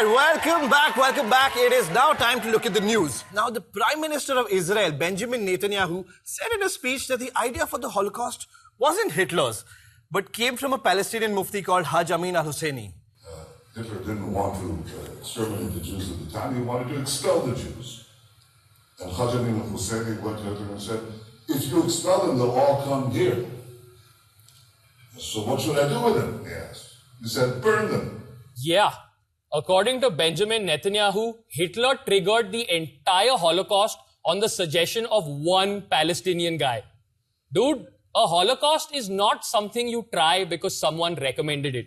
right, welcome back. It is now time to look at the news. Now, the Prime Minister of Israel, Benjamin Netanyahu, said in a speech that the idea for the Holocaust wasn't Hitler's, but came from a Palestinian mufti called Haj Amin al-Husseini. Hitler didn't want to exterminate the Jews at the time, he wanted to expel the Jews. And Haj Amin al-Husseini went to Hitler and said, if you expel them, they'll all come here. So what should I do with them, he asked. He said, burn them. Yeah. According to Benjamin Netanyahu, Hitler triggered the entire Holocaust on the suggestion of one Palestinian guy. Dude, a Holocaust is not something you try because someone recommended it.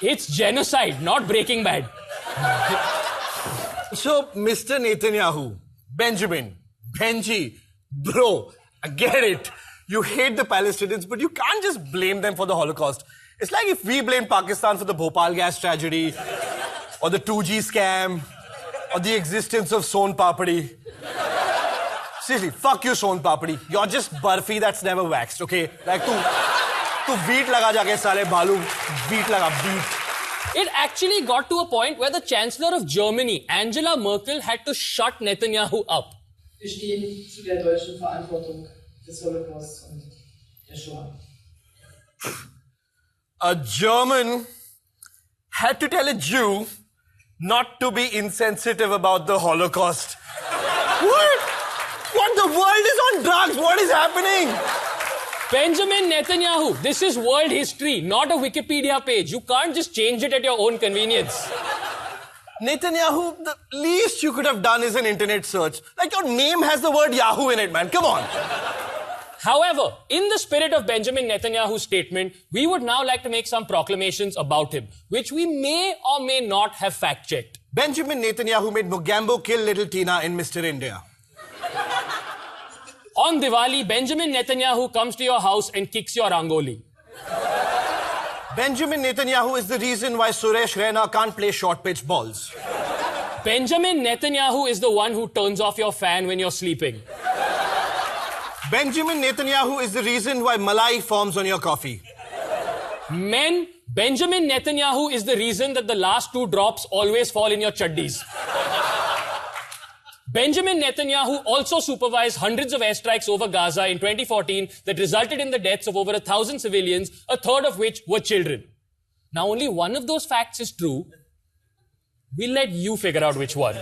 It's genocide, not Breaking Bad. So, Mr. Netanyahu, Benjamin, Benji, bro, I get it. You hate the Palestinians, but you can't just blame them for the Holocaust. It's like if we blamed Pakistan for the Bhopal gas tragedy, or the 2G scam, or the existence of Son Papadi. Seriously, fuck you, Son Papadi. You're just barfi that's never waxed, okay? Like, tu wheat laga jaake sale bhalu, wheat laga, wheat. It actually got to a point where the Chancellor of Germany, Angela Merkel, had to shut Netanyahu up. Wir stehen zu der deutschen Verantwortung des Holocaust und der Shoah. A German had to tell a Jew not to be insensitive about the Holocaust. What? What? The world is on drugs. What is happening? Benjamin Netanyahu, this is world history, not a Wikipedia page. You can't just change it at your own convenience. Netanyahu, the least you could have done is an internet search. Like, your name has the word Yahoo in it, man. Come on. However, in the spirit of Benjamin Netanyahu's statement, we would now like to make some proclamations about him, which we may or may not have fact-checked. Benjamin Netanyahu made Mugambo kill little Tina in Mr. India. On Diwali, Benjamin Netanyahu comes to your house and kicks your Rangoli. Benjamin Netanyahu is the reason why Suresh Raina can't play short-pitch balls. Benjamin Netanyahu is the one who turns off your fan when you're sleeping. Benjamin Netanyahu is the reason why malai forms on your coffee. Men, Benjamin Netanyahu is the reason that the last two drops always fall in your chaddis. Benjamin Netanyahu also supervised hundreds of airstrikes over Gaza in 2014 that resulted in the deaths of over 1,000 civilians, a third of which were children. Now, only one of those facts is true. We'll let you figure out which one.